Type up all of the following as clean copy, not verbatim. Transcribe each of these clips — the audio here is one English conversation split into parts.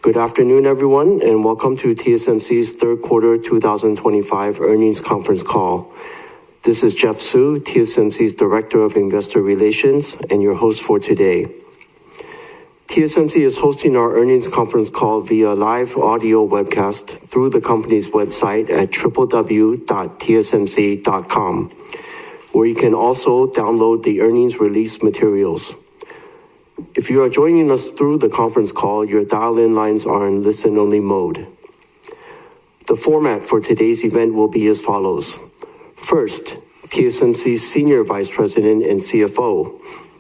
Good afternoon, everyone, and welcome to TSMC's third quarter 2025 earnings conference call. This is Jeff Su, TSMC's Director of Investor Relations, and your host for today. TSMC is hosting our earnings conference call via live audio webcast through the company's website at www.tsmc.com, where you can also download the earnings release materials. If you are joining us through the conference call, your dial-in lines are in listen-only mode. The format for today's event will be as follows. First, TSMC's Senior Vice President and CFO,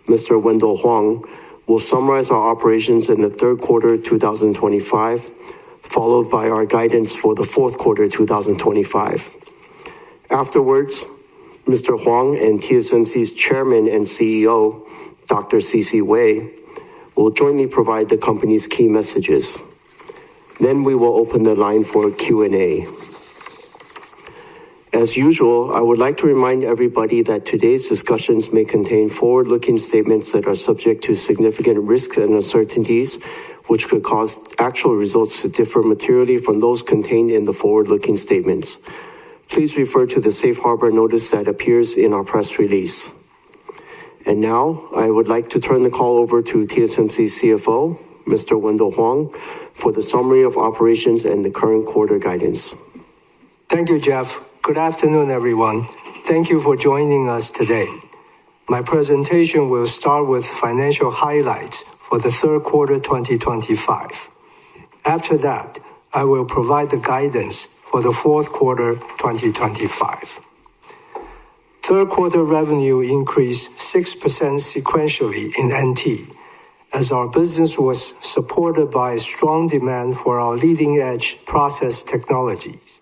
Mr. Wendell Huang, will summarize our operations in the third quarter 2025, followed by our guidance for the fourth quarter 2025. Afterwards, Mr. Huang and TSMC's Chairman and CEO, Dr. C.C. Wei, will jointly provide the company's key messages. Then we will open the line for Q&A. As usual, I would like to remind everybody that today's discussions may contain forward-looking statements that are subject to significant risks and uncertainties, which could cause actual results to differ materially from those contained in the forward-looking statements. Please refer to the safe harbor notice that appears in our press release. And now, I would like to turn the call over to TSMC's CFO, Mr. Wendell Huang, for the summary of operations and the current quarter guidance. Thank you, Jeff. Good afternoon, everyone. Thank you for joining us today. My presentation will start with financial highlights for the third quarter 2025. After that, I will provide the guidance for the fourth quarter 2025. Third quarter revenue increased 6% sequentially in NT, as our business was supported by strong demand for our leading-edge process technologies.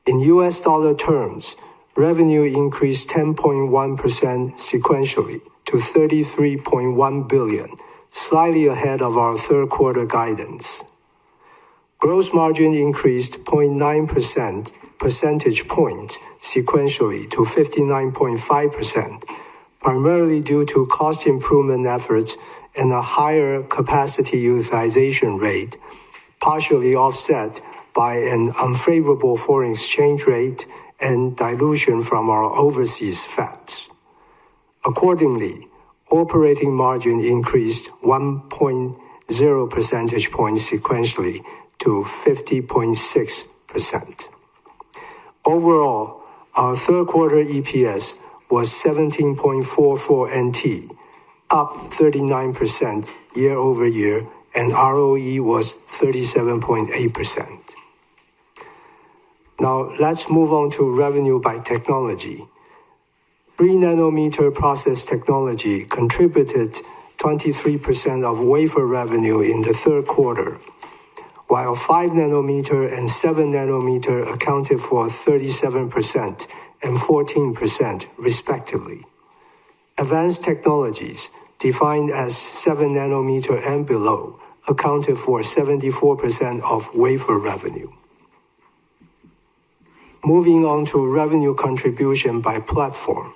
In US dollar terms, revenue increased 10.1% sequentially to $33.1 billion, slightly ahead of our third quarter guidance. Gross margin increased 0.9% percentage points sequentially to 59.5%, primarily due to cost improvement efforts and a higher capacity utilization rate, partially offset by an unfavorable foreign exchange rate and dilution from our overseas fabs. Accordingly, operating margin increased 1.0 percentage points sequentially to 50.6%. Overall, our third quarter EPS was 17.44 NT, up 39% year over year, and ROE was 37.8%. Now, let's move on to revenue by technology. 3-nanometer process technology contributed 23% of wafer revenue in the third quarter, while 5-nanometer and 7-nanometer accounted for 37% and 14% respectively. Advanced technologies, defined as 7-nanometer and below, accounted for 74% of wafer revenue. Moving on to revenue contribution by platform.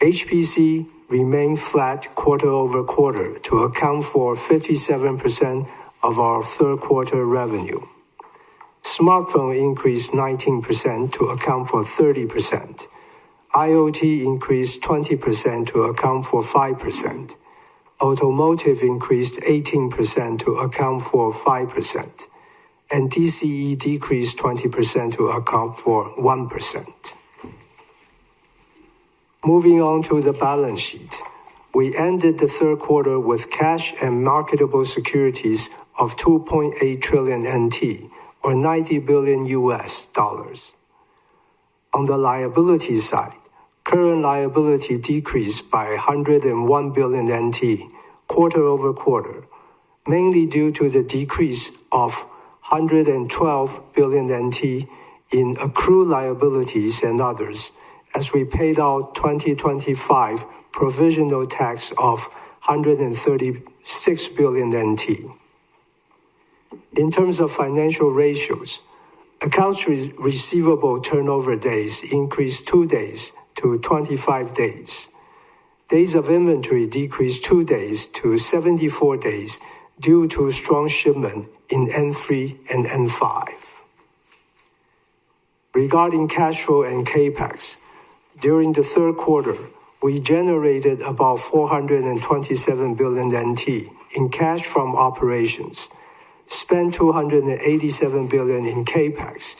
HPC remained flat quarter over quarter to account for 57% of our third quarter revenue. Smartphone increased 19% to account for 30%. IoT increased 20% to account for 5%. Automotive increased 18% to account for 5%. And DCE decreased 20% to account for 1%. Moving on to the balance sheet. We ended the third quarter with cash and marketable securities of 2.8 trillion NT, or $90 billion. On the liability side, current liability decreased by 101 billion NT quarter over quarter, mainly due to the decrease of 112 billion NT in accrued liabilities and others, as we paid out 2025 provisional tax of 136 billion NT. In terms of financial ratios, accounts receivable turnover days increased 2 days to 25 days. Days of inventory decreased 2 days to 74 days due to strong shipment in N3 and N5. Regarding cash flow and CapEx, during the third quarter, we generated about 427 billion NT in cash from operations, spent 287 billion in CapEx,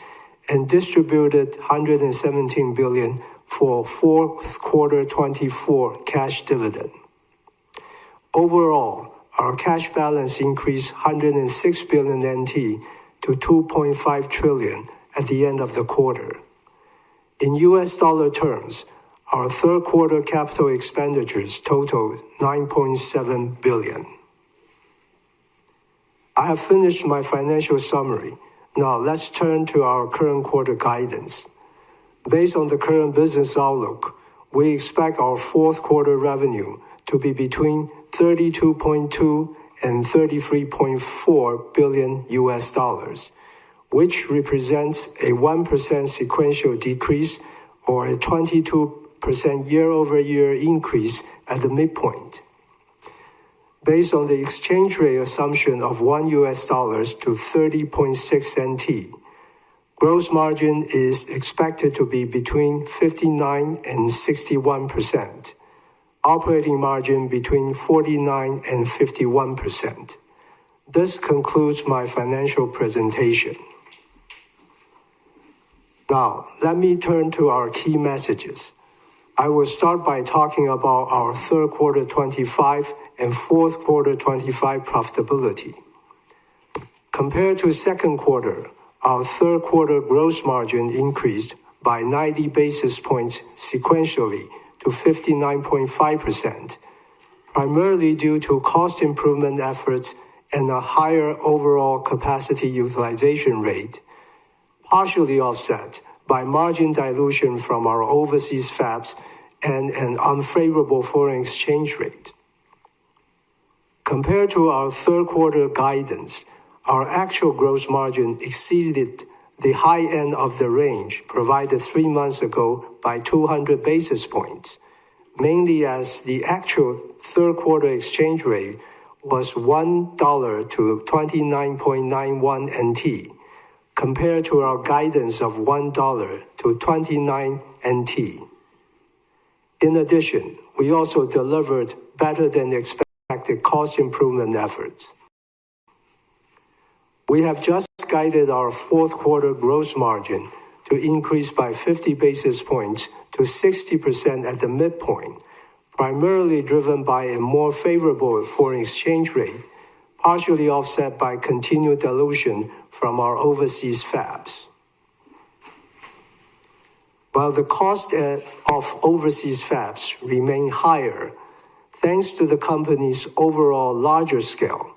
and distributed 117 billion for fourth quarter 24 cash dividend. Overall, our cash balance increased 106 billion NT to 2.5 trillion at the end of the quarter. In US dollar terms, our third quarter capital expenditures totaled 9.7 billion. I have finished my financial summary. Now let's turn to our current quarter guidance. Based on the current business outlook, we expect our fourth quarter revenue to be between 32.2 and 33.4 billion US dollars, which represents a 1% sequential decrease or a 22% year-over-year increase at the midpoint. Based on the exchange rate assumption of $1 to 30.6 NT, gross margin is expected to be between 59 and 61%, operating margin between 49 and 51%. This concludes my financial presentation. Now, let me turn to our key messages. I will start by talking about our third quarter 25 and fourth quarter 25 profitability. Compared to second quarter, our third quarter gross margin increased by 90 basis points sequentially to 59.5%, primarily due to cost improvement efforts and a higher overall capacity utilization rate, partially offset by margin dilution from our overseas fabs and an unfavorable foreign exchange rate. Compared to our third quarter guidance, our actual gross margin exceeded the high end of the range provided 3 months ago by 200 basis points, mainly as the actual third quarter exchange rate was $1 to 29.91 NT, compared to our guidance of $1 to 29 NT. In addition, we also delivered better than expected cost improvement efforts. We have just guided our fourth quarter gross margin to increase by 50 basis points to 60% at the midpoint, primarily driven by a more favorable foreign exchange rate, partially offset by continued dilution from our overseas fabs. While the cost of overseas fabs remain higher, thanks to the company's overall larger scale,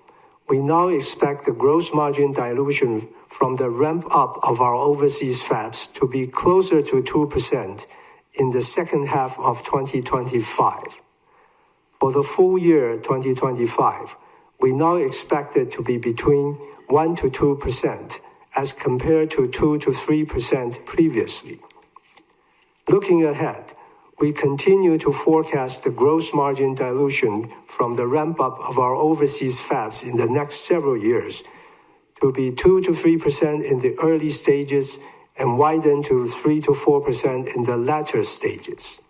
we now expect the gross margin dilution from the ramp-up of our overseas fabs to be closer to 2% in the second half of 2025. For the full year 2025, we now expect it to be between 1 to 2% as compared to 2 to 3% previously. Looking ahead, we continue to forecast the gross margin dilution from the ramp-up of our overseas fabs in the next several years to be 2 to 3% in the early stages and widen to 3 to 4% in the latter stages.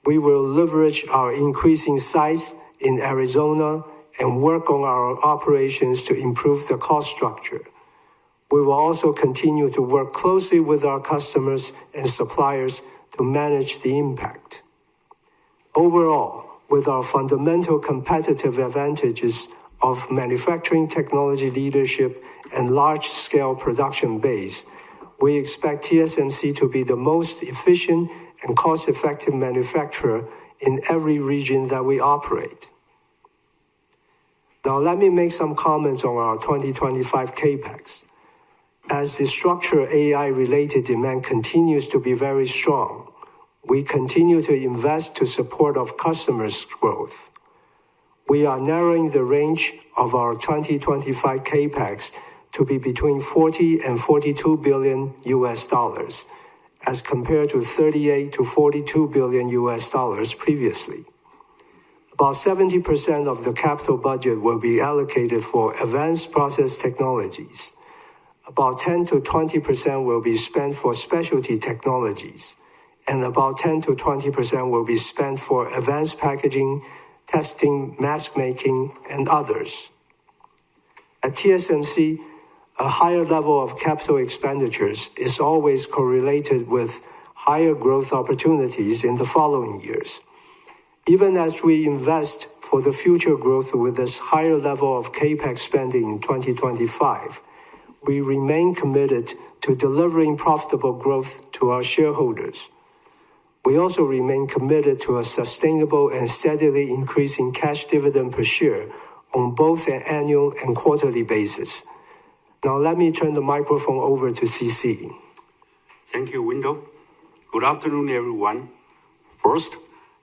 We will leverage our increasing size in Arizona and work on our operations to improve the cost structure. We will also continue to work closely with our customers and suppliers to manage the impact. Overall, with our fundamental competitive advantages of manufacturing technology leadership and large-scale production base, we expect TSMC to be the most efficient and cost-effective manufacturer in every region that we operate. Now let me make some comments on our 2025 CapEx. As the structural AI-related demand continues to be very strong, we continue to invest to support our customers' growth. We are narrowing the range of our 2025 CapEx to be between 40 and 42 billion US dollars, as compared to 38 to 42 billion US dollars previously. About 70% of the capital budget will be allocated for advanced process technologies. About 10 to 20% will be spent for specialty technologies, and about 10 to 20% will be spent for advanced packaging, testing, mask making, and others. At TSMC, a higher level of capital expenditures is always correlated with higher growth opportunities in the following years. Even as we invest for the future growth with this higher level of CapEx spending in 2025, we remain committed to delivering profitable growth to our shareholders. We also remain committed to a sustainable and steadily increasing cash dividend per share on both an annual and quarterly basis. Now let me turn the microphone over to CC. Thank you, Wendell. Good afternoon, everyone. First,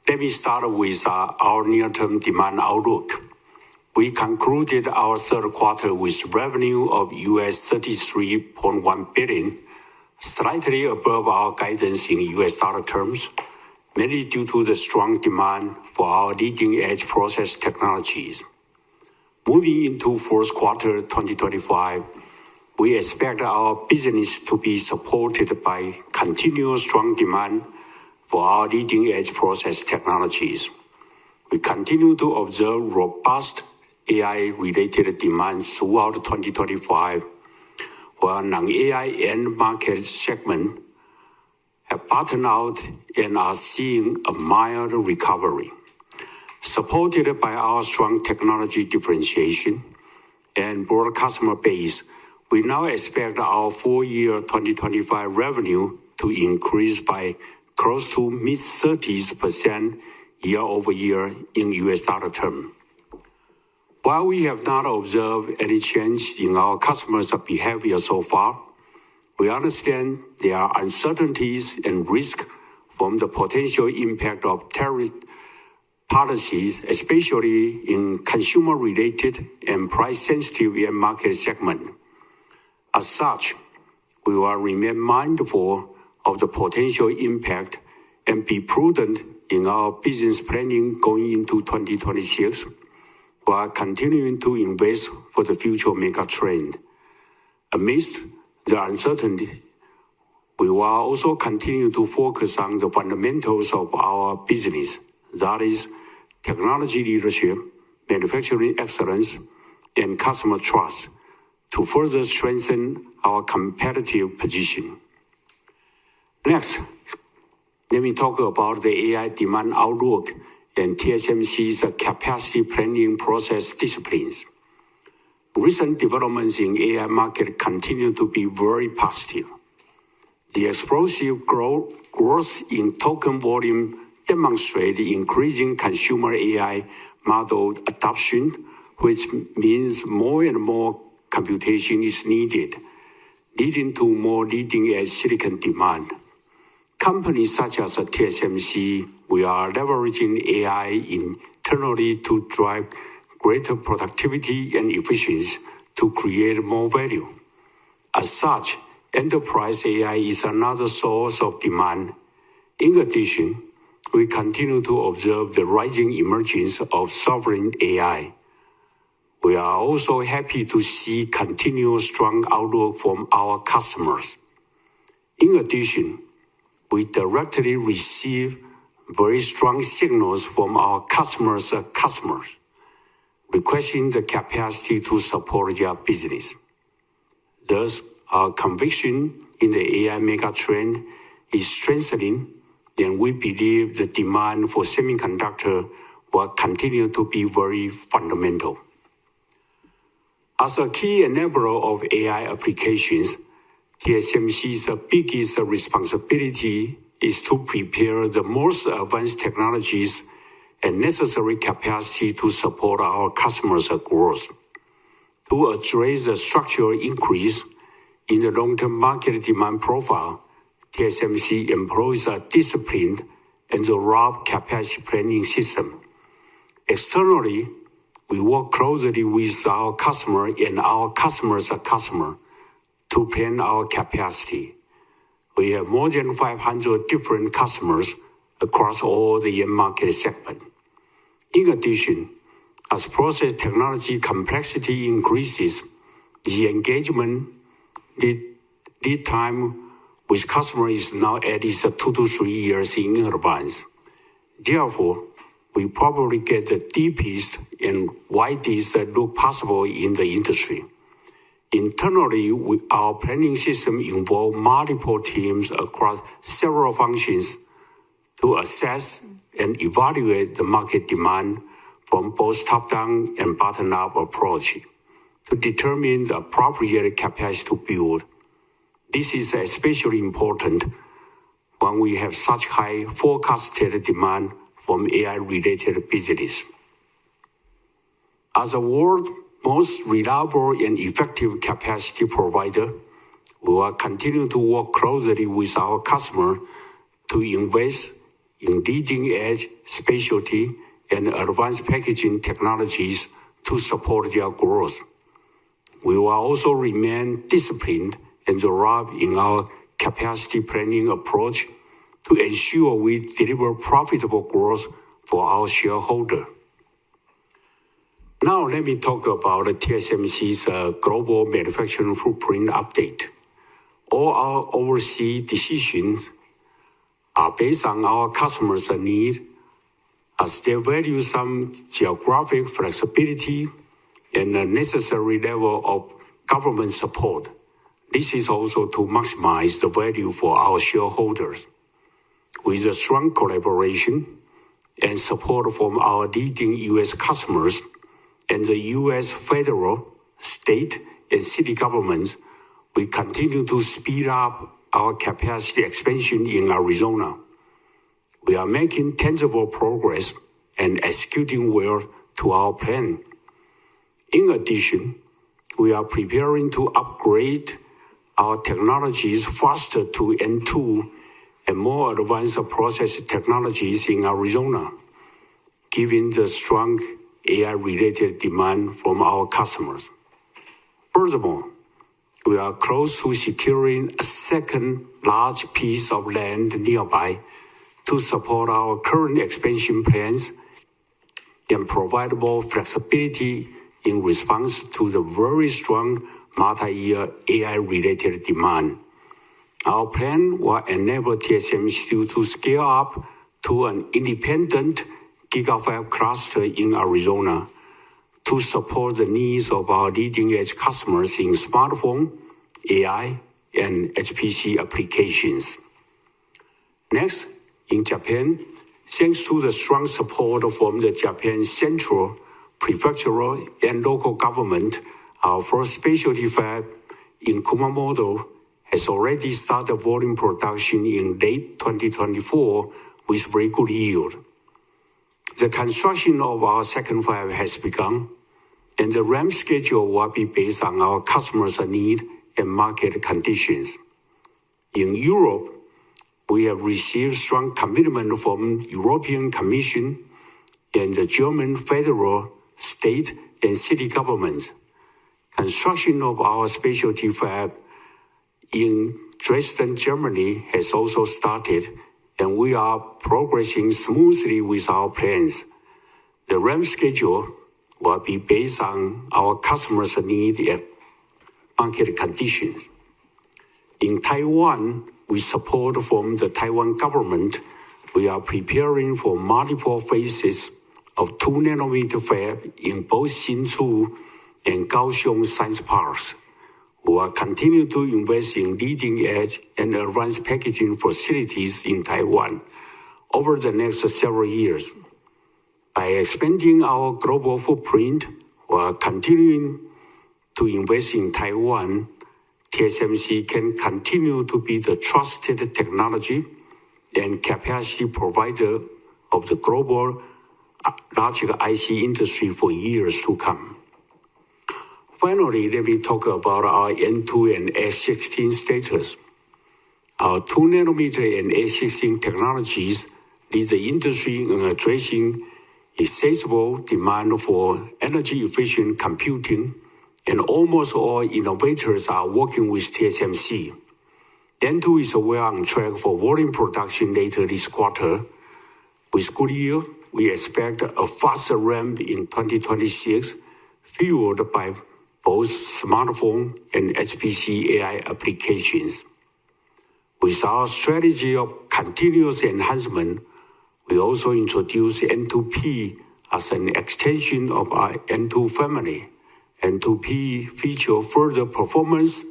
let me start with our near-term demand outlook. We concluded our third quarter with revenue of $33.1 billion, slightly above our guidance in US dollar terms, mainly due to the strong demand for our leading-edge process technologies. Moving into fourth quarter 2025, we expect our business to be supported by continuous strong demand for our leading-edge process technologies. We continue to observe robust AI-related demand throughout 2025, while non-AI end market segments have bottomed out and are seeing a mild recovery. Supported by our strong technology differentiation and broad customer base, we now expect our full year 2025 revenue to increase by close to mid-30% year-over-year in US dollar terms. While we have not observed any change in our customers' behavior so far, we understand there are uncertainties and risks from the potential impact of tariff policies, especially in consumer-related and price-sensitive end market segments. As such, we will remain mindful of the potential impact and be prudent in our business planning going into 2026, while continuing to invest for the future mega trend. Amidst the uncertainty, we will also continue to focus on the fundamentals of our business, that is, technology leadership, manufacturing excellence, and customer trust, to further strengthen our competitive position. Next, let me talk about the AI demand outlook and TSMC's capacity planning process disciplines. Recent developments in AI market continue to be very positive. The explosive growth in token volume demonstrates increasing consumer AI model adoption, which means more and more computation is needed, leading to more leading-edge silicon demand. Companies such as TSMC, we are leveraging AI internally to drive greater productivity and efficiency to create more value. As such, enterprise AI is another source of demand. In addition, we continue to observe the rising emergence of sovereign AI. We are also happy to see continuous strong outlook from our customers. In addition, we directly receive very strong signals from our customers' customers, requesting the capacity to support their business. Thus, our conviction in the AI mega trend is strengthening, and we believe the demand for semiconductor will continue to be very fundamental. As a key enabler of AI applications, TSMC's biggest responsibility is to prepare the most advanced technologies and necessary capacity to support our customers' growth. To address the structural increase in the long-term market demand profile, TSMC employs a disciplined and robust capacity planning system. Externally, we work closely with our customer and our customer's customer to plan our capacity. We have more than 500 different customers across all the end market segments. In addition, as process technology complexity increases, the engagement lead time with customers is now at least 2 to 3 years in advance. Therefore, we probably get the deepest and widest look possible in the industry. Internally, our planning system involves multiple teams across several functions to assess and evaluate the market demand from both top-down and bottom-up approach to determine the appropriate capacity to build. This is especially important when we have such high forecasted demand from AI-related business. As the world's most reliable and effective capacity provider, we will continue to work closely with our customers to invest in leading-edge specialty and advanced packaging technologies to support their growth. We will also remain disciplined and thorough in our capacity planning approach to ensure we deliver profitable growth for our shareholders. Now let me talk about TSMC's global manufacturing footprint update. All our overseas decisions are based on our customers' need as they value some geographic flexibility and a necessary level of government support. This is also to maximize the value for our shareholders. With a strong collaboration and support from our leading U.S. customers and the U.S. federal, state, and city governments, we continue to speed up our capacity expansion in Arizona. We are making tangible progress and executing well to our plan. In addition, we are preparing to upgrade our technologies faster to N2 and more advanced process technologies in Arizona, given the strong AI-related demand from our customers. Furthermore, we are close to securing a second large piece of land nearby to support our current expansion plans and provide more flexibility in response to the very strong multi-year AI-related demand. Our plan will enable TSMC to scale up to an independent gigafab cluster in Arizona to support the needs of our leading-edge customers in smartphone, AI, and HPC applications. Next, in Japan, thanks to the strong support from the Japan central, prefectural, and local government, our first specialty fab in Kumamoto has already started volume production in late 2024 with very good yield. The construction of our second fab has begun, and the ramp schedule will be based on our customers' need and market conditions. In Europe, we have received strong commitment from European Commission and the German federal, state, and city governments. Construction of our specialty fab in Dresden, Germany has also started, and we are progressing smoothly with our plans. The ramp schedule will be based on our customers' need and market conditions. In Taiwan, with support from the Taiwan government, we are preparing for multiple phases of 2nm fab in both Hsinchu and Kaohsiung science parks. We will continue to invest in leading-edge and advanced packaging facilities in Taiwan over the next several years. By expanding our global footprint while continuing to invest in Taiwan, TSMC can continue to be the trusted technology and capacity provider of the global logic IC industry for years to come. Finally, let me talk about our N2 and A16 status. Our 2nm and A16 technologies lead the industry in addressing insatiable demand for energy-efficient computing, and almost all innovators are working with TSMC. N2 is well on track for volume production later this quarter, with good yield we expect a faster ramp in 2026, fueled by both smartphone and HPC AI applications. With our strategy of continuous enhancement, we also introduced N2P as an extension of our N2 family. N2P features further performance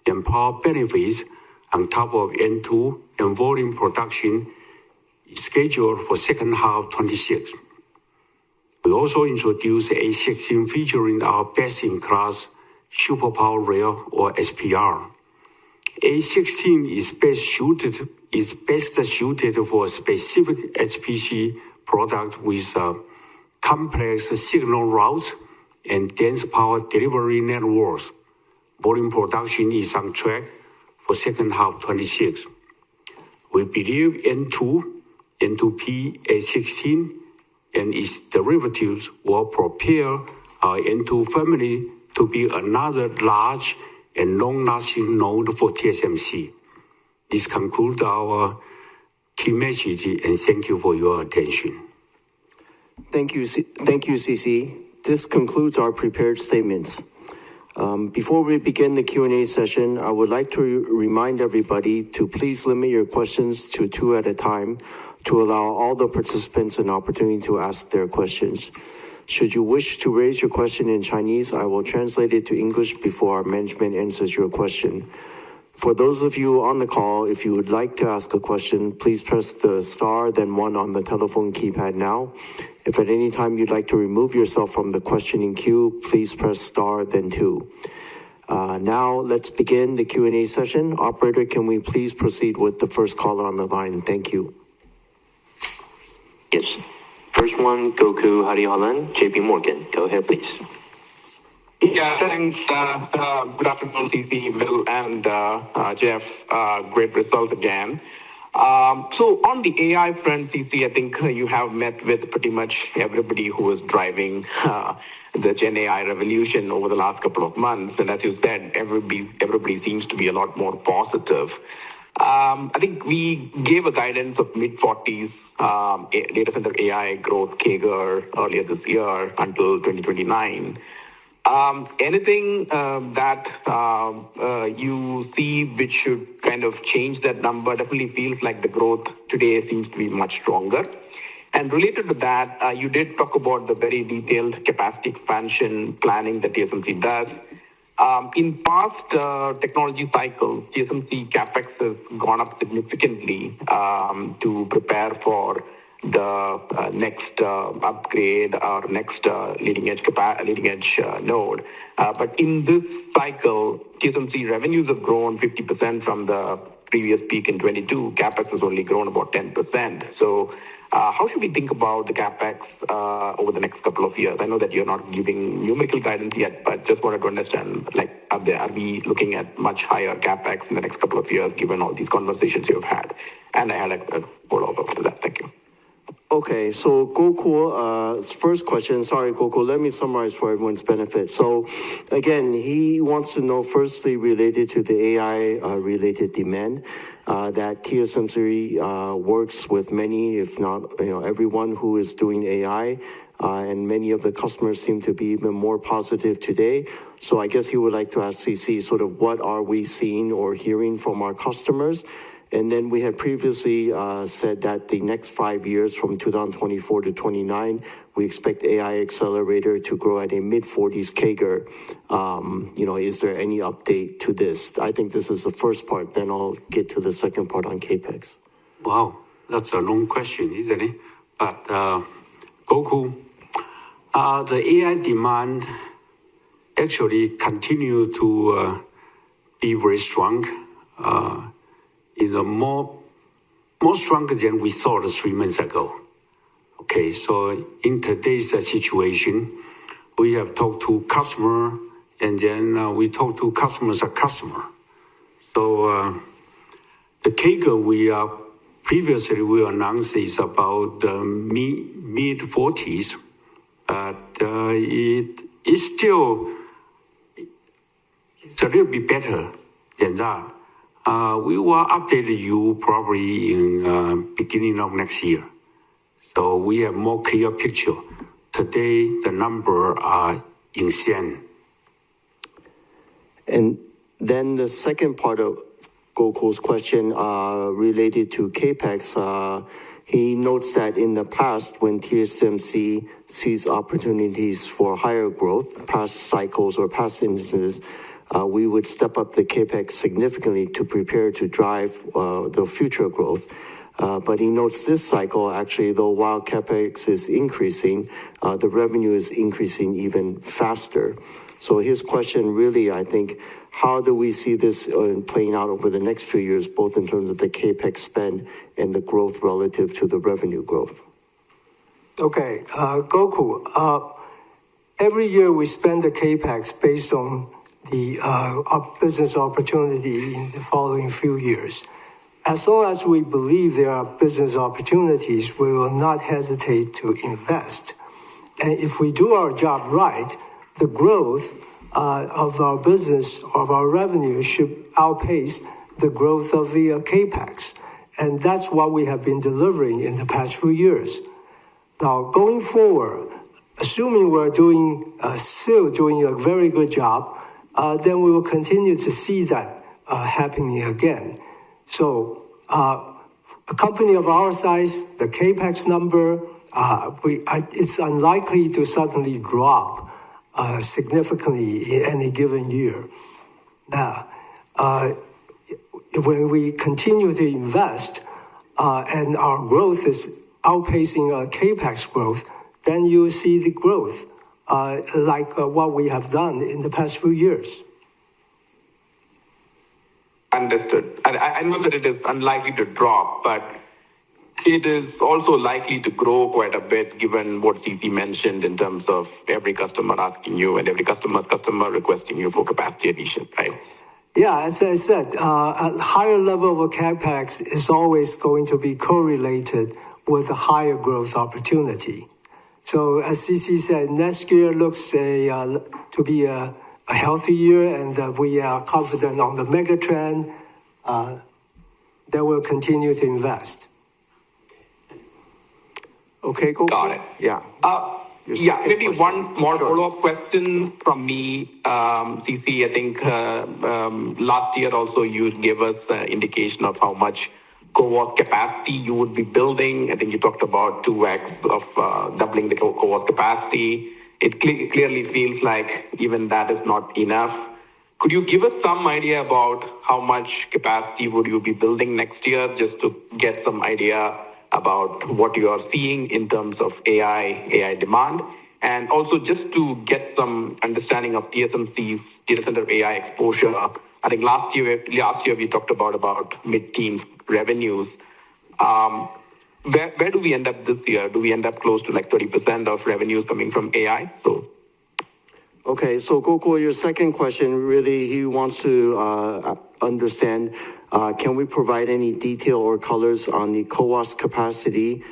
and power benefits on top of N2, and volume production is scheduled for second half 26. We also introduced A16 featuring our best-in-class superpower rail or SPR. A16 is best suited for specific HPC product with complex signal routes and dense power delivery networks. Volume production is on track for second half 26. We believe N2, N2P, A16, and its derivatives will propel our N2 family to be another large and long-lasting node for TSMC. This concludes our key message, and thank you for your attention. Thank you, CC. This concludes our prepared statements. Before we begin the Q&A session, I would like to remind everybody to please limit your questions to 2 at a time to allow all the participants an opportunity to ask their questions. Should you wish to raise your question in Chinese, I will translate it to English before our management answers your question. For those of you on the call, if you would like to ask a question, please press the star, then 1 on the telephone keypad now. If at any time you'd like to remove yourself from the questioning queue, please press star, then 2. Now, let's begin the Q&A session. Operator, can we please proceed with the first caller on the line? Thank you. Yes. First one, Gokul Hariharan, JP Morgan. Go ahead, please. Yeah, thanks. Good afternoon, CC, Will, and Jeff. Great result again. So on the AI front, CC, I think you have met with pretty much everybody who is driving the Gen AI revolution over the last couple of months. And as you said, everybody seems to be a lot more positive. I think we gave a guidance of mid-40s data center AI growth CAGR earlier this year until 2029. Anything that you see which should kind of change that number? Definitely feels like the growth today seems to be much stronger. And related to that, you did talk about the very detailed capacity expansion planning that TSMC does. In past technology cycles, TSMC CapEx has gone up significantly to prepare for the next upgrade or next leading edge node. But in this cycle, TSMC revenues have grown 50% from the previous peak in 22. CapEx has only grown about 10%. So how should we think about the CapEx over the next couple of years? I know that you're not giving numerical guidance yet, but just wanted to understand, like, are we looking at much higher CapEx in the next couple of years, given all these conversations you've had? And I had a follow-up after that. Thank you. Okay, so Gokul, first question, sorry, Gokul, let me summarize for everyone's benefit. So again, he wants to know firstly related to the AI related demand, that TSMC works with many, if not everyone who is doing AI, and many of the customers seem to be even more positive today. So I guess he would like to ask CC sort of what are we seeing or hearing from our customers? And then we had previously said that the next 5 years from 2024 to 29, we expect AI accelerator to grow at a mid-40s CAGR. Is there any update to this? I think this is the first part, then I'll get to the second part on CAPEX. Wow, that's a long question, isn't it? But Gokul, the AI demand actually continue to be very strong. More stronger than we thought 3 months ago. Okay, so in today's situation, we have talked to customer, and then we talk to customers a customer. So the CAGR previously we announced is about mid-40s, but it is still it's a little bit better than that. We will update you probably in beginning of next year. So we have more clear picture. Today, the number are in cent. And then the second part of Gokul's question related to CAPEX, he notes that in the past, when TSMC sees opportunities for higher growth, past cycles or past instances, we would step up the CAPEX significantly to prepare to drive the future growth. But he notes this cycle, actually, though, while CAPEX is increasing, the revenue is increasing even faster. So his question really, I think, how do we see this playing out over the next few years, both in terms of the CAPEX spend and the growth relative to the revenue growth? Okay, Gokul, every year we spend the CAPEX based on the business opportunity in the following few years. As long as we believe there are business opportunities, we will not hesitate to invest. And if we do our job right, the growth of our business, of our revenue, should outpace the growth of the CAPEX. And that's what we have been delivering in the past few years. Now, going forward, assuming we're still doing a very good job, then we will continue to see that happening again. So a company of our size, the CAPEX number, it's unlikely to suddenly drop significantly in any given year. Now, when we continue to invest and our growth is outpacing CAPEX growth, then you see the growth like what we have done in the past few years. Understood. I know that it is unlikely to drop, but it is also likely to grow quite a bit given what CC mentioned in terms of every customer asking you and every customer requesting you for capacity addition, right? Yeah, as I said, a higher level of CAPEX is always going to be correlated with a higher growth opportunity. So as CC said, next year looks to be a healthy year, and we are confident on the mega trend that we'll continue to invest. Okay, go. Got it. Yeah. Maybe question. one more Sure. follow-up question from me. CC, I think last year also you gave us an indication of how much CoWoS capacity you would be building. I think you talked about 2x of doubling the CoWoS capacity. It clearly feels like even that is not enough. Could you give us some idea about how much capacity would you be building next year, just to get some idea about what you are seeing in terms of AI demand, and also just to get some understanding of TSMC's data center AI exposure? I think last year we talked about mid-teens revenues. Where do we end up this year? Do we end up close to like 30% of revenues coming from AI? Okay, so Gokul, your second question, really, he wants to understand, can we provide any detail or colors on the CoWoS capacity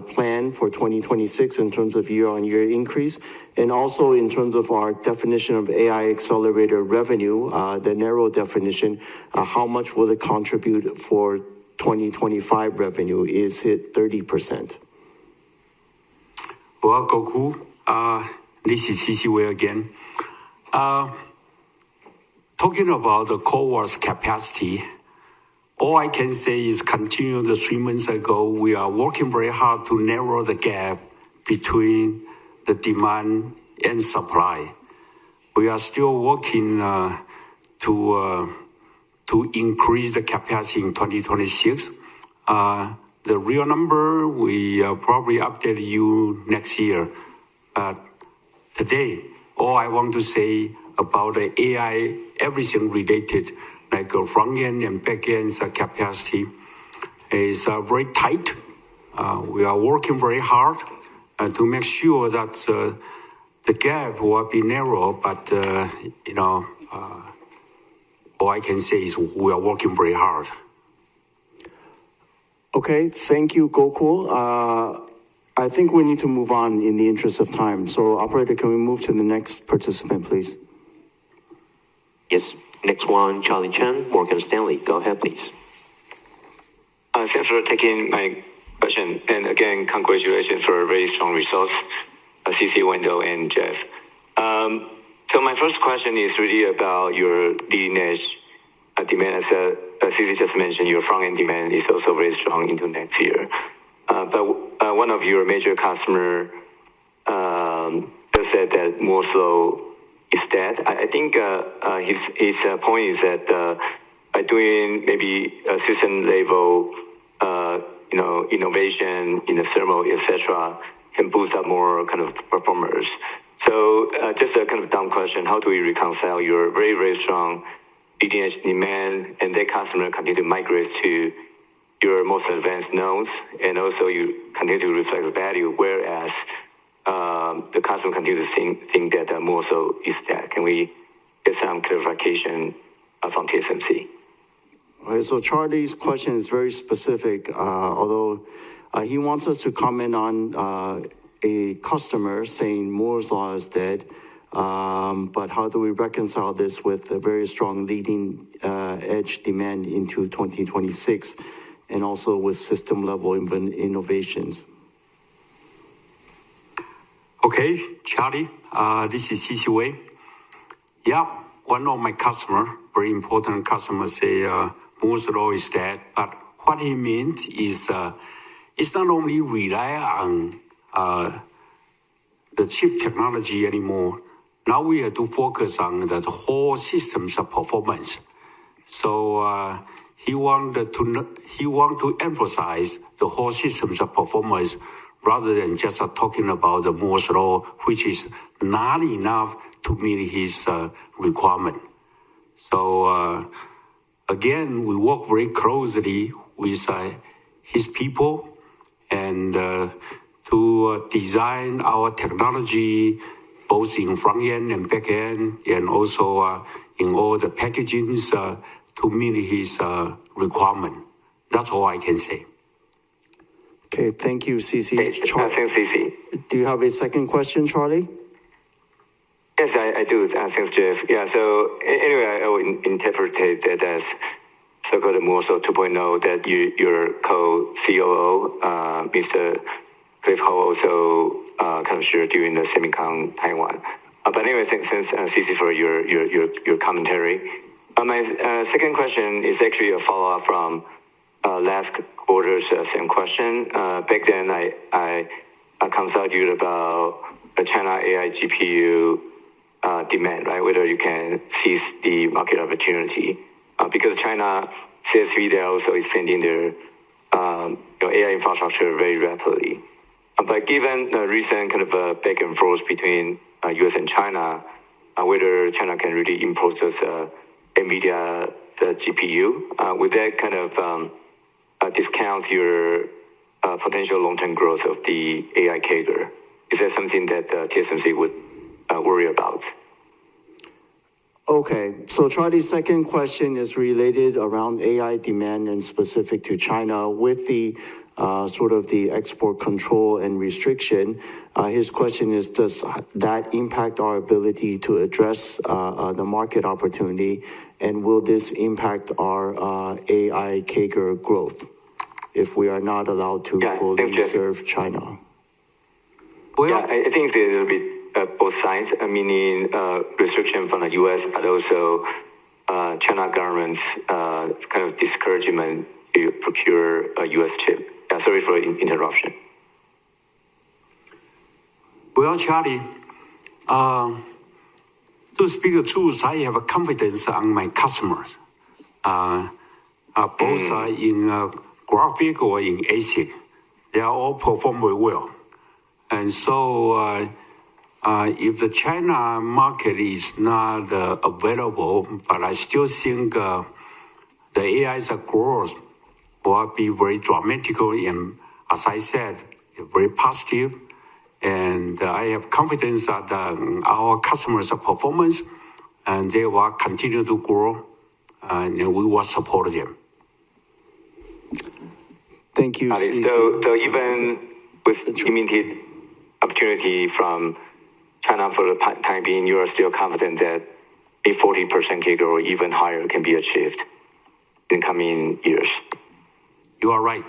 plan for 2026 in terms of year-on-year increase, and also in terms of our definition of AI accelerator revenue, the narrow definition, how much will it contribute for 2025 revenue? Is it 30%? Well, Gokul, this is CC Wei again. Talking about the CoWoS capacity, all I can say is continue the 3 months ago, we are working very hard to narrow the gap between the demand and supply. We are still working to increase the capacity in 2026. The real number, we probably update you next year. Today, all I want to say about the AI, everything related, like front end and back end capacity, is very tight. We are working very hard to make sure that the gap will be narrow, but all I can say is we are working very hard. Okay, thank you, Gokul. I think we need to move on in the interest of time. So, operator, can we move to the next participant, please? Yes. Next one, Charlie Chen, Morgan Stanley. Go ahead, please. Thanks for taking my question. presentation. And again, congratulations for very strong results, CC, Wendell, and Jeff. So my first question is really about your leading edge demand. As CC just mentioned, your front-end demand is also very strong into next year. But one of your major customer has said that more so is dead. I think his point is that by doing maybe a system level, innovation in the thermal, etc., can boost up more kind of performers. So just a kind of dumb question: how do we reconcile your very, very strong leading edge demand and that customer continue to migrate to your most advanced nodes, and also you continue to reflect the value, whereas the customer continue to think that more so is that? Can we get some clarification from TSMC? All right, so Charlie's question is very specific, although he wants us to comment on a customer saying Moore's Law is dead, but how do we reconcile this with a very strong leading edge demand into 2026, and also with system level innovations? Okay, Charlie, this is CC Wei. Yeah, one of my customer, very important customer, say Moore's Law is dead, but what he meant is it's not only rely on the chip technology anymore. Now we have to focus on the whole systems of performance. So he want to emphasize the whole systems of performance rather than just talking about the Moore's Law, which is not enough to meet his requirement. So again, we work very closely with his people and to design our technology both in front end and back end, and also in all the packagings to meet his requirement. That's all I can say. Okay, thank you, CC. Thanks, CC. Do you have a second question, Charlie? Yes, I do. Thanks, Jeff. Yeah, so anyway, I will interpret that as so-called Moore's Law 2.0, that your co-COO, Mr. Cliff Ho, also kind of shared during the Semicon Taiwan. But anyway, thanks, CC, for your commentary. My second question is actually a follow-up from last quarter's same question. Back then, I consulted you about the China AI GPU demand, right? Whether you can seize the market opportunity. Because China CSV, they're also expanding their AI infrastructure very rapidly. But given the recent kind of back and forth between US and China, whether China can really impose this NVIDIA GPU, would that kind of discount your potential long-term growth of the AI CAGR? Is that something that TSMC would worry about? Okay, so Charlie's second question is related around AI demand and specific to China with the sort of the export control and restriction. His question is, does that impact our ability to address the market opportunity, and will this impact our AI CAGR growth if we are not allowed to fully serve China? Well, yeah, I think there will be both sides, meaning restriction from the U.S., but also China government's kind of discouragement to procure a U.S. chip. Sorry for interruption. Well, Charlie, to speak the truth, I have a confidence on my customers, both in graphic or in ASIC. They are all perform very well. And so if the China market is not available, but I still think the AI's growth will be very dramatic and, as I said, very positive. And I have confidence that our customers' performance, and they will continue to grow, and we will support them. Thank you, CC. So even with limited opportunity from China for the time being, you are still confident that a 40% CAGR or even higher can be achieved in coming years? You are right.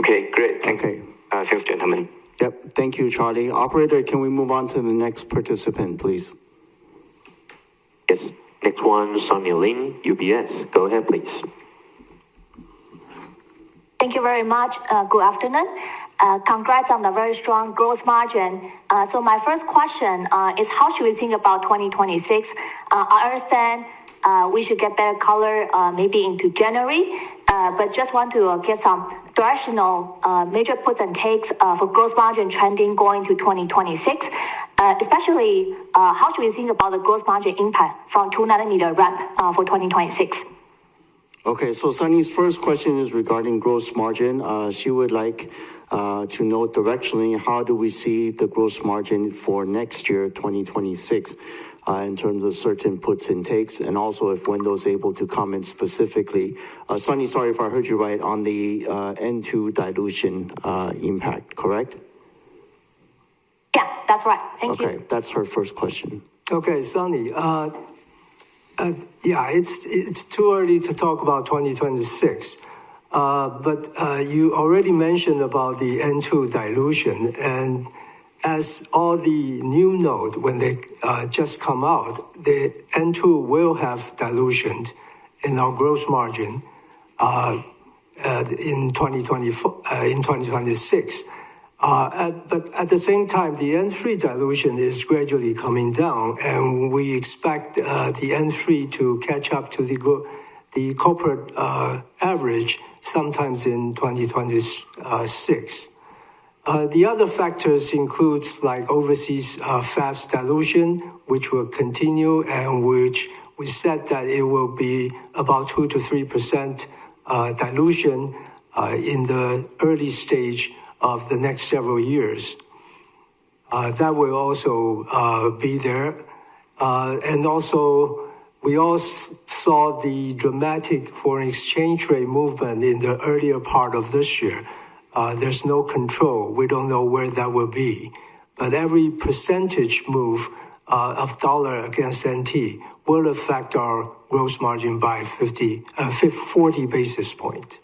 Okay, great. Thanks, gentlemen. Yep, thank you, Charlie. Operator, can we move on to the next participant, please? Yes. Next one, Sonny Lin, UBS. Go ahead, please. Thank you very much. Good afternoon. Congrats on the very strong growth margin. So my first question is how should we think about 2026? I understand we should get better color maybe into January, but just want to get some directional major puts and takes for growth margin trending going to 2026. Especially, how should we think about the growth margin impact from 2nm ramp for 2026? Okay, so Sunny's first question is regarding gross margin. She would like to know directionally, how do we see the gross margin for next year, 2026, in terms of certain puts and takes, and also if Wendell's able to comment specifically. Sunny, sorry if I heard you right, on the N2 dilution impact, correct? Yeah, that's right. Thank you. Okay, that's her first question. Okay, Sunny. Yeah, it's too early to talk about 2026. But you already mentioned about the N2 dilution, and as all the new node, when they just come out, the N2 will have dilution in our gross margin in 2026. But at the same time, the N3 dilution is gradually coming down, and we expect the N3 to catch up to the corporate average sometimes in 2026. The other factors includes like overseas fabs dilution, which will continue, and which we said that it will be about 2 to 3% dilution in the early stage of the next several years. That will also be there. And also, we all saw the dramatic foreign exchange rate movement in the earlier part of this year. There's no control. We don't know where that will be. But every percentage move of dollar against NT will affect our gross margin by 40 basis points.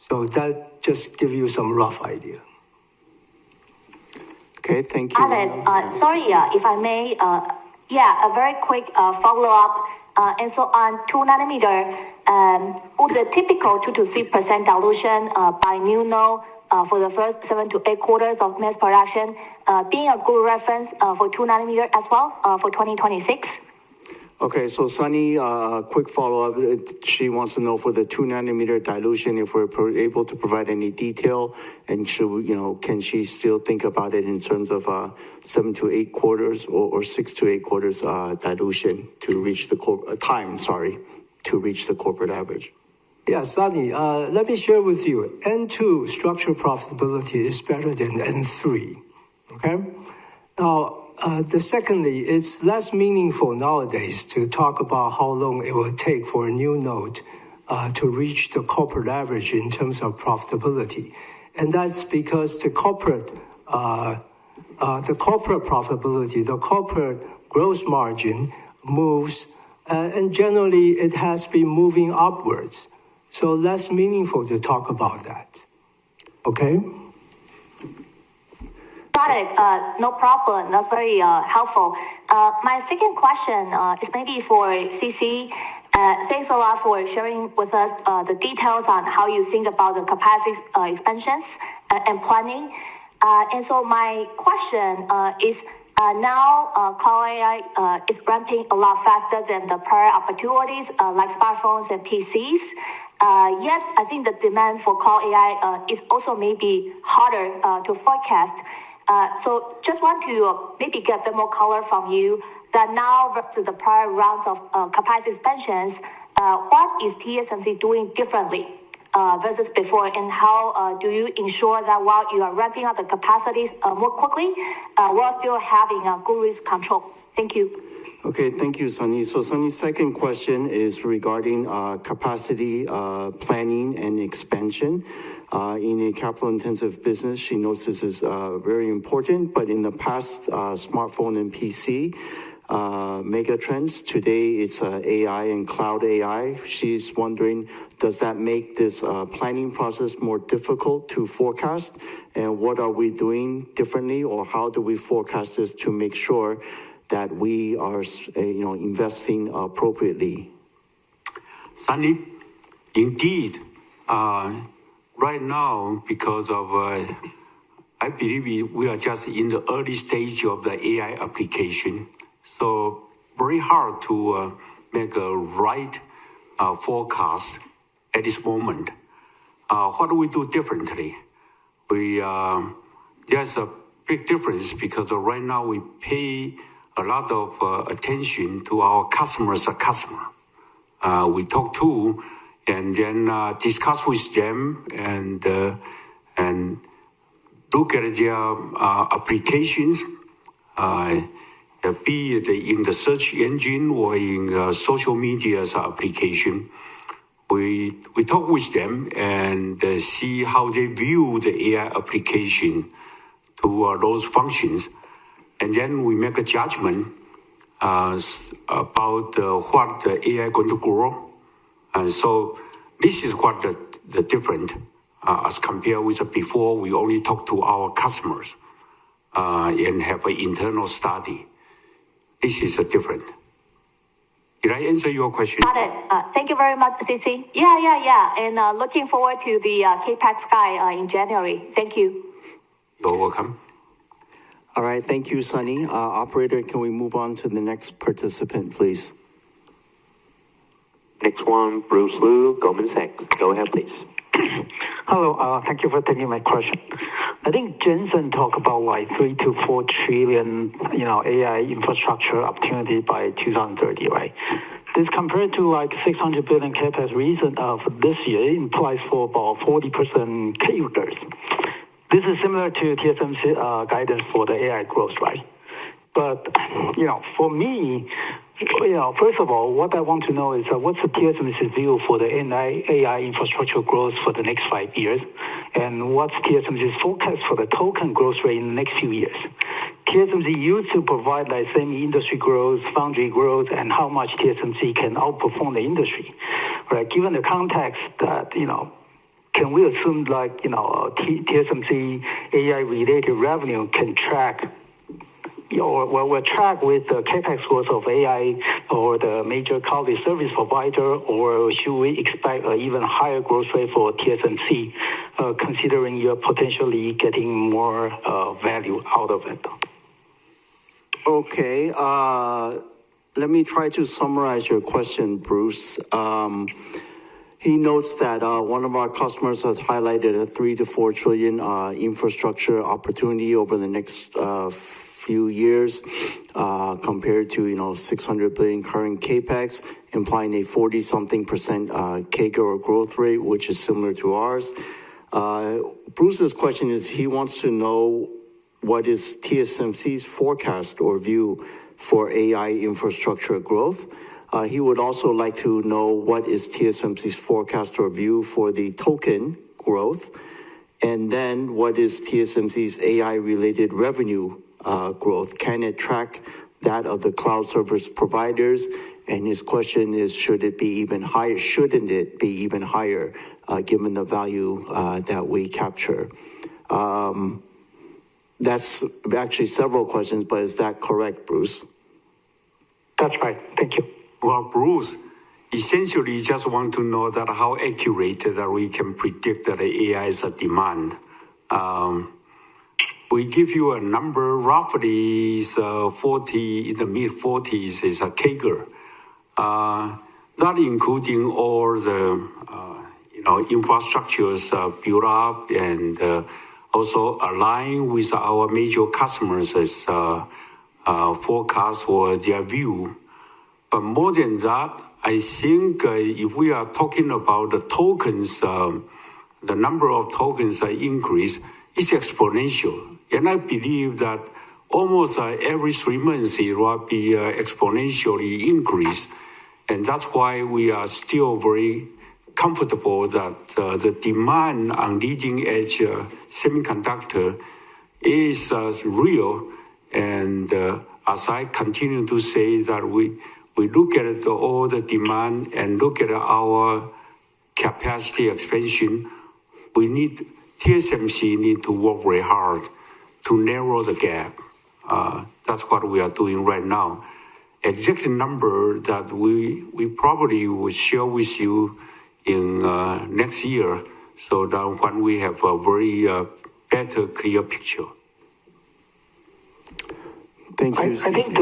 So that just gives you some rough idea. Okay, thank you. Alex, sorry, if I may, a very quick follow-up. And so on 2nm, would the typical 2 to 3% dilution by new node for the first 7 to 8 quarters of mass production being a good reference for 2nm as well for 2026? Okay, so Sunny, quick follow-up. She wants to know for the 2nm dilution, if we're able to provide any detail, and can she still think about it in terms of 7 to 8 quarters or 6 to 8 quarters dilution to reach the to reach the corporate average? Yeah, Sunny, let me share with you. N2 structural profitability is better than N3. Okay? Now, secondly, it's less meaningful nowadays to talk about how long it will take for a new node to reach the corporate average in terms of profitability. And that's because the corporate profitability, the corporate gross margin moves, and generally it has been moving upwards. So less meaningful to talk about that. Okay? Got it. No problem. That's very helpful. My second question is maybe for CC. Thanks a lot for sharing with us the details on how you think about the capacity expansions and planning. And so my question is now Cloud AI is ramping a lot faster than the prior opportunities like smartphones and PCs. Yet, I think the demand for Cloud AI is also maybe harder to forecast. So just want to maybe get a bit more color from you that now versus the prior rounds of capacity expansions, what is TSMC doing differently versus before, and how do you ensure that while you are ramping up the capacities more quickly, while still having a good risk control? Thank you. Okay, thank you, Sunny. So Sunny's second question is regarding capacity planning and expansion. In a capital-intensive business, she notes this is very important, but in the past, smartphone and PC, mega trends. Today, it's AI and cloud AI. She's wondering, does that make this planning process more difficult to forecast? And what are we doing differently, or how do we forecast this to make sure that we are, investing appropriately? Sunny, indeed, right now, because of, I believe we are just in the early stage of the AI application. So very hard to make a right forecast at this moment. What do we do differently? There's a big difference because right now we pay a lot of attention to our customers' customer. We talk to and then discuss with them and look at their applications, be it in the search engine or in social media's application. We talk with them and see how they view the AI application to those functions. And then we make a judgment about what the AI is going to grow. And so this is what the different as compared with before. We only talk to our customers and have an internal study. This is different. Did I answer your question? Got it. Thank you very much, CC. Yeah. And looking forward to the CAPEX Sky in January. Thank you. You're welcome. All right, thank you, Sunny. Operator, can we move on to the next participant, please? Next one, Bruce Lu, Goldman Sachs. Go ahead, please. Hello, thank you for taking my question. I think Jensen talked about like 3 to 4 trillion, AI infrastructure opportunity by 2030, right? This compared to like 600 billion CapEx recent of this year implies for about 40% CAGR. This is similar to TSMC guidance for the AI growth, right? But, for me, first of all, what I want to know is what's the TSMC's view for the AI infrastructure growth for the next 5 years? And what's TSMC's forecast for the token growth rate in the next few years? TSMC used to provide like semi-industry growth, foundry growth, and how much TSMC can outperform the industry, right? Given the context that, can we assume like, TSMC AI-related revenue can track or will track with the CapEx growth of AI or the major cloud service provider, or should we expect an even higher growth rate for TSMC, considering you're potentially getting more value out of it? Okay, let me try to summarize your question, Bruce. He notes that one of our customers has highlighted a 3 to 4 trillion infrastructure opportunity over the next few years, compared to 600 billion current capex, implying a 40-something% CAGR or growth rate, which is similar to ours. Bruce's question is he wants to know what is TSMC's forecast or view for AI infrastructure growth. He would also like to know what is TSMC's forecast or view for the token growth, and then what is TSMC's AI-related revenue growth. Can it track that of the cloud service providers? And his question is, should it be even higher? Shouldn't it be even higher, given the value that we capture? That's actually several questions, but is that correct, Bruce? That's right. Thank you. Well, Bruce, essentially just want to know that how accurate that we can predict that the AI's demand. We give you a number, roughly is 40, in the mid-40s is a CAGR. Not including all the, infrastructures built up and also align with our major customers as forecast or their view. But more than that, I think if we are talking about the tokens, the number of tokens increase is exponential. And I believe that almost every 3 months it will be exponentially increased. And that's why we are still very comfortable that the demand on leading edge semiconductor is real and as I continue to say that we look at all the demand and look at our capacity expansion, TSMC need to work very hard to narrow the gap. That's what we are doing right now. Exact number that we probably will share with you in next year, so that when we have a very better, clear picture. Thank you. I think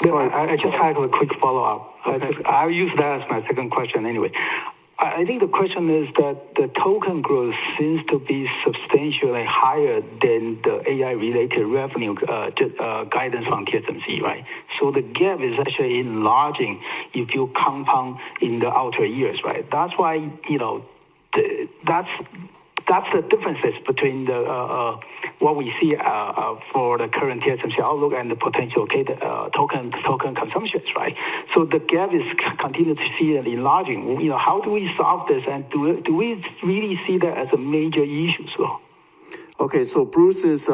I just had a quick follow-up. Okay. I'll use that as my second question anyway. I think the question is that the token growth seems to be substantially higher than the AI-related revenue guidance from TSMC, right? So the gap is actually enlarging if you compound in the outer years, right? That's why, that's the differences between the what we see for the current TSMC outlook and the potential token consumptions, right? So the gap is continue to see it enlarging. How do we solve this, and do we really see that as a major issue? So. Okay, so Bruce's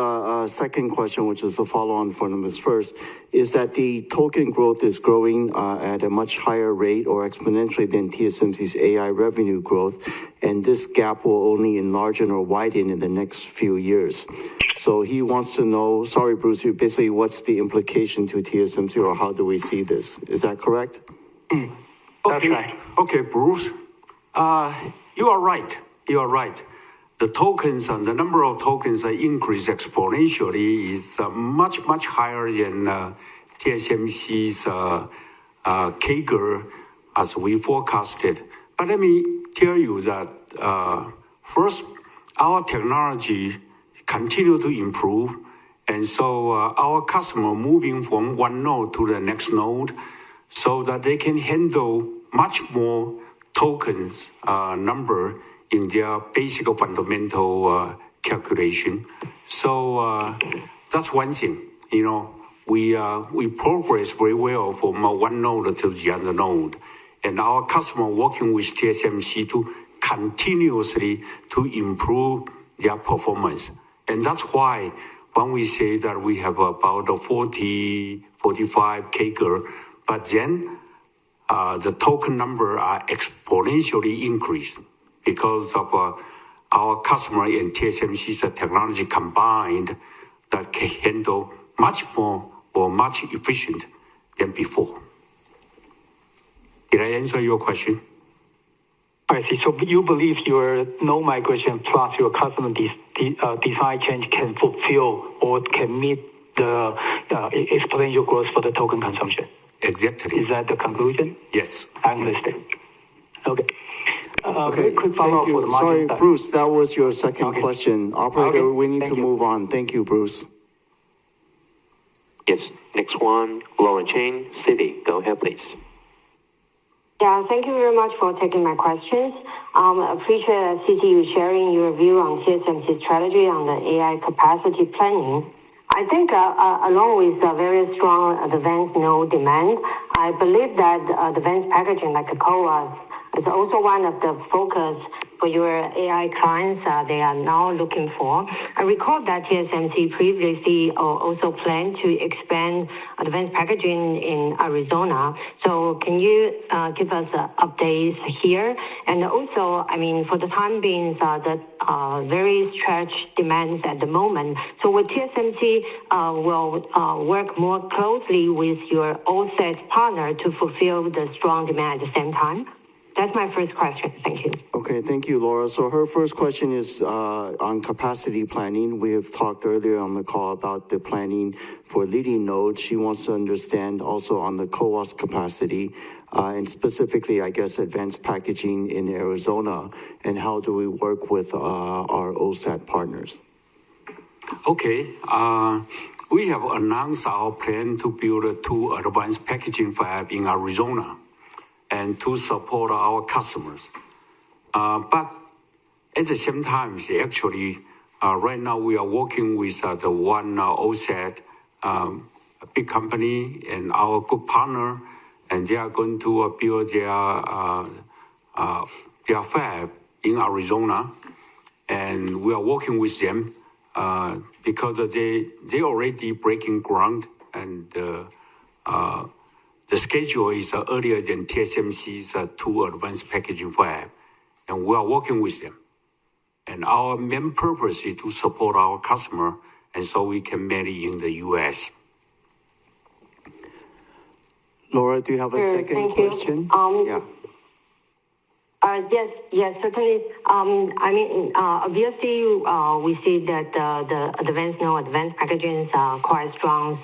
second question, which is a follow-on from his first, is that the token growth is growing at a much higher rate or exponentially than TSMC's AI revenue growth, and this gap will only enlarge or widen in the next few years. So he wants to know, sorry, Bruce, basically what's the implication to TSMC, or how do we see this? Is that correct? That's right. Okay, Bruce, you are right. You are right. The tokens and the number of tokens increase exponentially is much higher than TSMC's CAGR as we forecasted. But let me tell you that first, our technology continue to improve, and so our customer moving from one node to the next node, so that they can handle much more tokens number in their basic fundamental calculation. So that's one thing. We progress very well from one node to the other node, and our customer working with TSMC to continuously to improve their performance. And that's why when we say that we have about a 45 CAGR, but then the token number are exponentially increased, because of our customer and TSMC's technology combined that can handle much more or much efficient than before. Did I answer your question? I see. So you believe your node migration plus your customer design change can fulfill or can meet the exponential growth for the token consumption? Exactly. Is that the conclusion? Yes. I understand. Okay. Okay, quick follow-up thank for you. the Sorry, margin. Bruce, that was your second question. Operator, Okay, we need thank to you. move on. Thank you, Bruce. Yes. Next one, Lauren Chen, Citi. Go ahead, please. Yeah, thank you very much for taking my questions. Appreciate CC you sharing your view on TSMC's strategy on the AI capacity planning. I think along with a very strong advanced node demand, I believe that advanced packaging like CoWoS is also one of the focus for your AI clients they are now looking for. I recall that TSMC previously also planned to expand advanced packaging in Arizona. So can you give us updates here? And also, I mean, for the time being, the very stretched demands at the moment. So will TSMC will work more closely with your OSAT partner to fulfill the strong demand at the same time? That's my first question. Thank you. Okay, thank you, Laura. So her first question is on capacity planning. We have talked earlier on the call about the planning for leading nodes. She wants to understand also on the CoWoS capacity, and specifically, I guess, advanced packaging in Arizona, and how do we work with our OSAT partners? Okay. We have announced our plan to build 2 advanced packaging fab in Arizona, and to support our customers. But at the same time, actually, right now we are working with the one OSAT, a big company and our good partner, and they are going to build their fab in Arizona, and we are working with them because they already breaking ground and the schedule is earlier than TSMC's 2 advanced packaging fab, and we are working with them. And our main purpose is to support our customer, and so we can marry in the U.S. Laura, do you have a Sure, second thank you. question? Yeah. Yes, certainly. Obviously, we see that the advanced packaging are quite strong.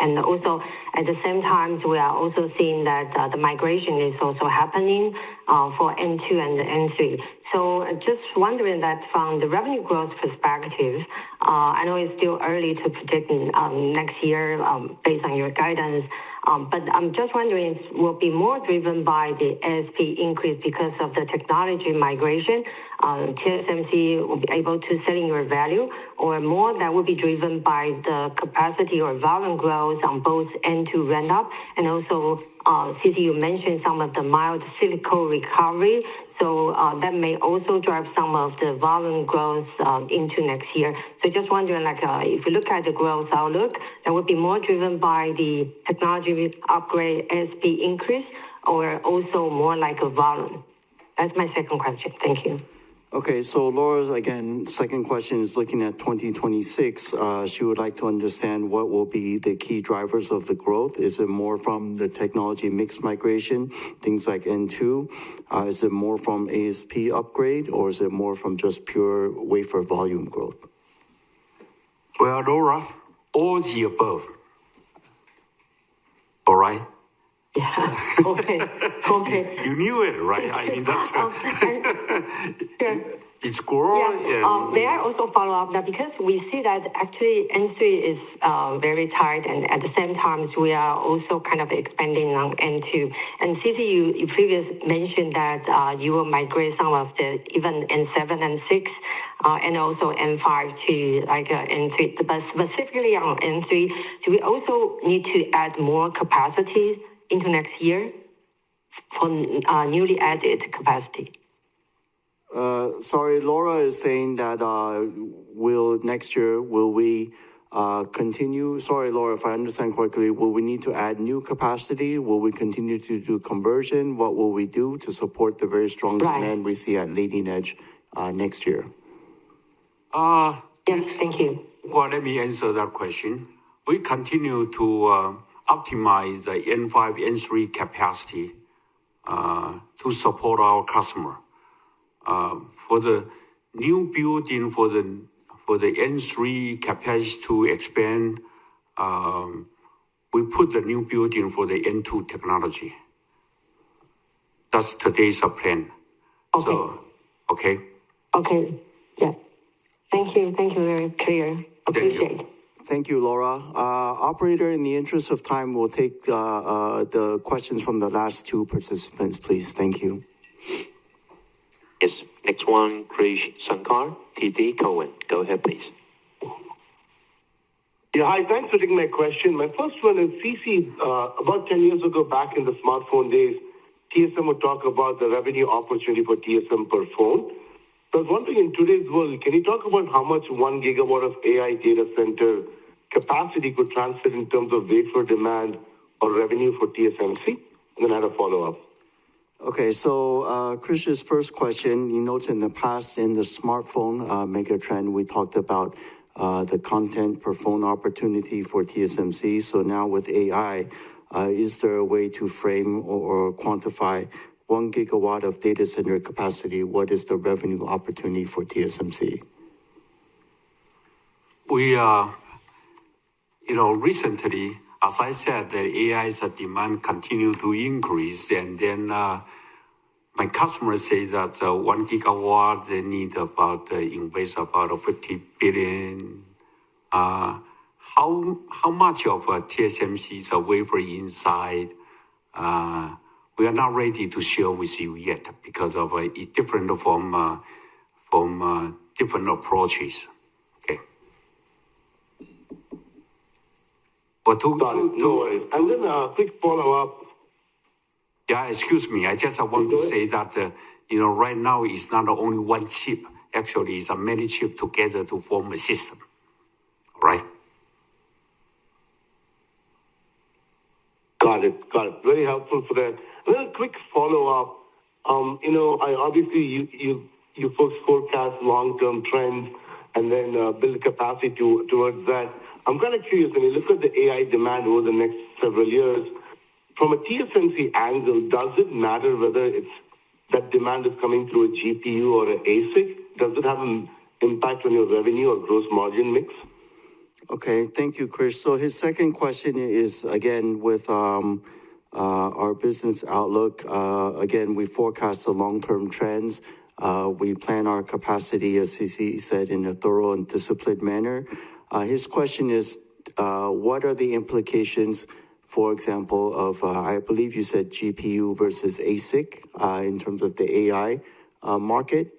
And also, at the same time, we are also seeing that the migration is also happening for N2 and N3. So just wondering that from the revenue growth perspective, I know it's still early to predict next year based on your guidance. But I'm just wondering, if it will be more driven by the ASP increase because of the technology migration, TSMC will be able to sell in your value, or more that will be driven by the capacity or volume growth on both N2 ramp up, and also, CC, you mentioned some of the mild cyclical recovery, so that may also drive some of the volume growth into next year. So just wondering, if you look at the growth outlook, that would be more driven by the technology upgrade ASP increase, or also more like a volume? That's my second question. Thank you. Okay, so Laura's, again, second question is looking at 2026. She would like to understand what will be the key drivers of the growth. Is it more from the technology mix migration, things like N2? Is it more from ASP upgrade, or is it more from just pure wafer volume growth? Well, Laura, all the above. All right? Yeah. Okay. You knew it, right? I mean, that's Sure. it's growing. Yeah. May I also follow up that, because we see that actually N3 is very tight, and at the same time we are also kind of expanding on N2. And CC, you previously mentioned that you will migrate some of the even N7 and 6 and also N5 to N3. But specifically on N3, do we also need to add more capacity into next year for newly added capacity? Sorry, Laura is saying that next year, will we continue? Sorry, Laura, if I understand correctly, will we need to add new capacity? Will we continue to do conversion? What will we do to support the very strong demand we see at leading edge next year? Yes, thank you. Well, let me answer that question. We continue to optimize the N5, N3 capacity to support our customer. For the new building for the N3 capacity to expand, we put the new building for the N2 technology. That's today's plan. Okay. So, okay. Okay. Yeah. Thank you. Very clear. Appreciate it. Thank you, Laura. Operator, in the interest of time, we'll take the questions from the last two participants, please. Thank you. Yes. Next one, Krish Sankar, TD Cowen. Go ahead, please. Yeah, hi. Thanks for taking my question. My first one is, CC, about 10 years ago, back in the smartphone days, TSM would talk about the revenue opportunity for TSM per phone. So I was wondering, in today's world, can you talk about how much 1 gigawatt of AI data center capacity could translate in terms of wafer demand or revenue for TSMC? And then I had a follow-up. Okay, so Krish's first question, he notes in the past, in the smartphone mega trend, we talked about the content per phone opportunity for TSMC. So now with AI, is there a way to frame or quantify 1 gigawatt of data center capacity? What is the revenue opportunity for TSMC? We recently, as I said, the AI's demand continue to increase, and then my customers say that 1 gigawatt, they need invest about 50 billion. How much of TSMC's wafer inside? We are not ready to share with you yet because of different from different approaches. Okay. But no worries. And then a quick follow-up. Yeah, excuse me. I just want to say that right now it's not only one chip. Actually, it's a many chip together to form a system. Right? Got it. Very helpful for that. And then a quick follow-up. Obviously you folks forecast long-term trends and then build capacity towards that. I'm kind of curious, when you look at the AI demand over the next several years, from a TSMC angle, does it matter whether that demand is coming through a GPU or an ASIC? Does it have an impact on your revenue or gross margin mix? Okay, thank you, Chris. So his second question is, again, with our business outlook. Again, we forecast the long-term trends. We plan our capacity, as CC said, in a thorough and disciplined manner. His question is, what are the implications, for example, of, I believe you said GPU versus ASIC, in terms of the AI market?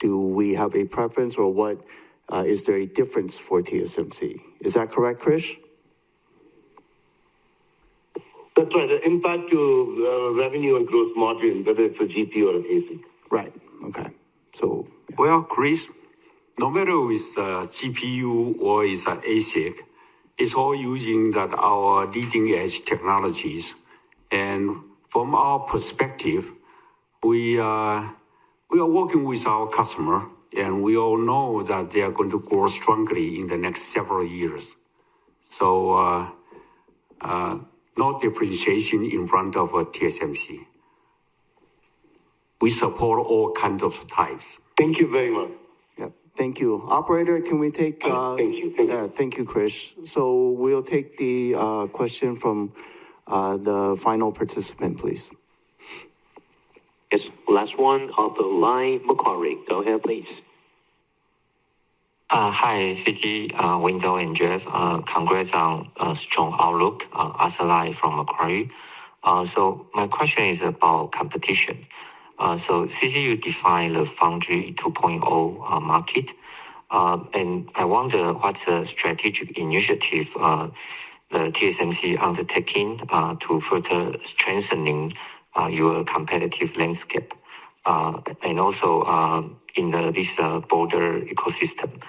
Do we have a preference, or what is there a difference for TSMC? Is that correct, Chris? That's right. The impact to revenue and gross margin, whether it's a GPU or an ASIC. Right. Okay. So. Yeah. Well, Chris, no matter it's a GPU or it's an ASIC, it's all using our leading edge technologies. And from our perspective, we are working with our customer, and we all know that they are going to grow strongly in the next several years. So no differentiation in front of TSMC. We support all kinds of types. Thank you very much. Yeah, thank you. Operator, can we take... thank you. Thank you, Chris. So we'll take the question from the final participant, please. Yes, last one on the line, Macquarie. Go ahead, please. Hi, CG, Wendell, and Jeff. Congrats on a strong outlook. Asalai from Macquarie. So my question is about competition. So CG, you define the Foundry 2.0 market. And I wonder what's the strategic initiative the TSMC undertaking to further strengthening your competitive landscape, and also in this broader ecosystem.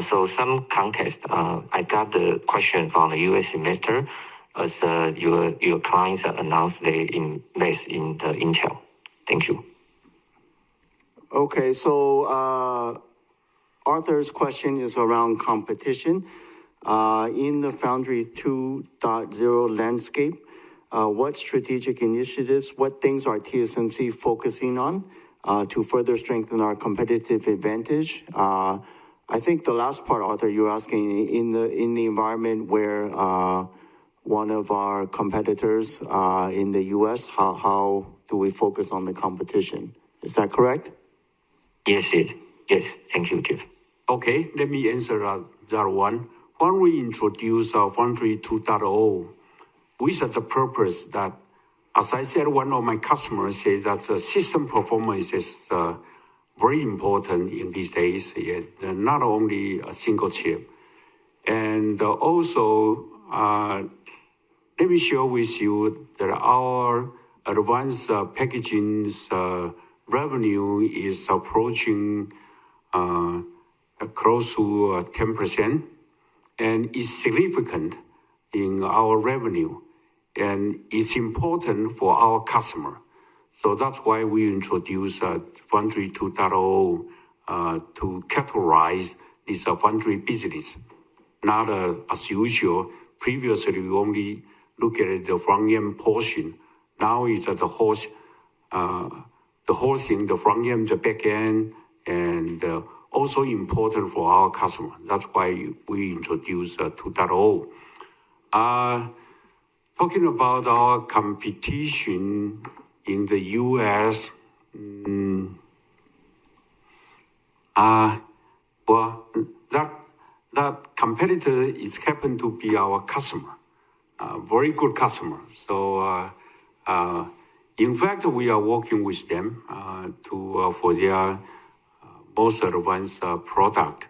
So some context, I got the question from the U.S. investor as your clients announced they invest in the Intel. Thank you. Okay, so Arthur's question is around competition. In the Foundry 2.0 landscape, what strategic initiatives, what things are TSMC focusing on to further strengthen our competitive advantage? I think the last part, Arthur, you're asking in the environment where one of our competitors in the U.S., how do we focus on the competition? Is that correct? Yes. Thank you, Jeff. Okay, let me answer that one. When we introduce our Foundry 2.0, we set the purpose that, as I said, one of my customers said that the system performance is very important in these days, not only a single chip. And also, let me share with you that our advanced packaging's revenue is approaching close to 10%, and is significant in our revenue, and it's important for our customer. So that's why we introduced Foundry 2.0 to categorize this foundry business. Not as usual. Previously, we only look at the front-end portion. Now it's the whole thing, the front-end, the back-end, and also important for our customer. That's why we introduced 2.0. Talking about our competition in the U.S., well, that competitor is happen to be our customer, very good customer. So, in fact, we are working with them for their most advanced product.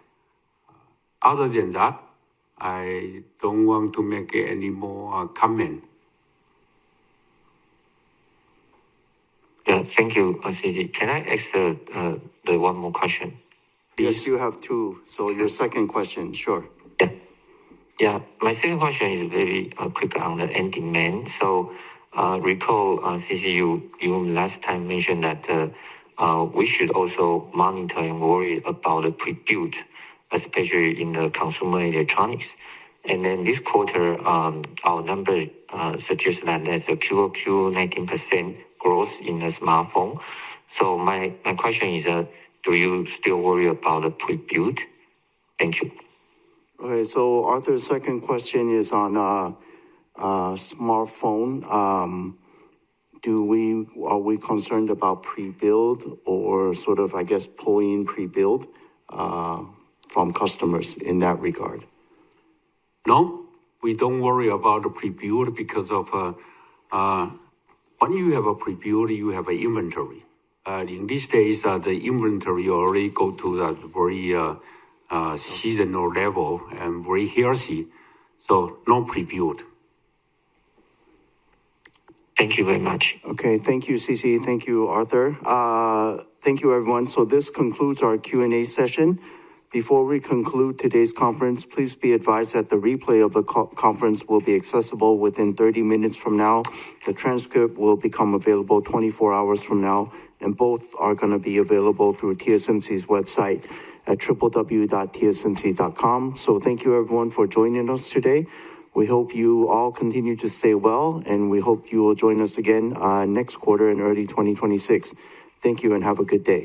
Other than that, I don't want to make any more comment. Yeah, thank you, CG. Can I ask the one more question? Yes, you have two. So your second question, sure. Yeah. Yeah, my second question is very quick on the end demand. So, recall, CCU, you last time mentioned that we should also monitor and worry about the pre-built, especially in the consumer electronics. And then this quarter, our number suggests that there's a QoQ 19% growth in the smartphone. So my question is, do you still worry about the pre-built? Thank you. Okay, so Arthur's second question is on smartphone. Are we concerned about pre-build or sort of, I guess, pulling pre-build from customers in that regard? No, we don't worry about the pre-build because of when you have a pre-build, you have an inventory. In these days, the inventory already go to that very seasonal level and very healthy. So no pre-build. Thank you very much. Okay, thank you, CC. Thank you, Arthur. Thank you, everyone. So this concludes our Q&A session. Before we conclude today's conference, please be advised that the replay of the conference will be accessible within 30 minutes from now. The transcript will become available 24 hours from now, and both are going to be available through TSMC's website at www.tsmc.com. So thank you, everyone, for joining us today. We hope you all continue to stay well, and we hope you will join us again next quarter in early 2026. Thank you and have a good day.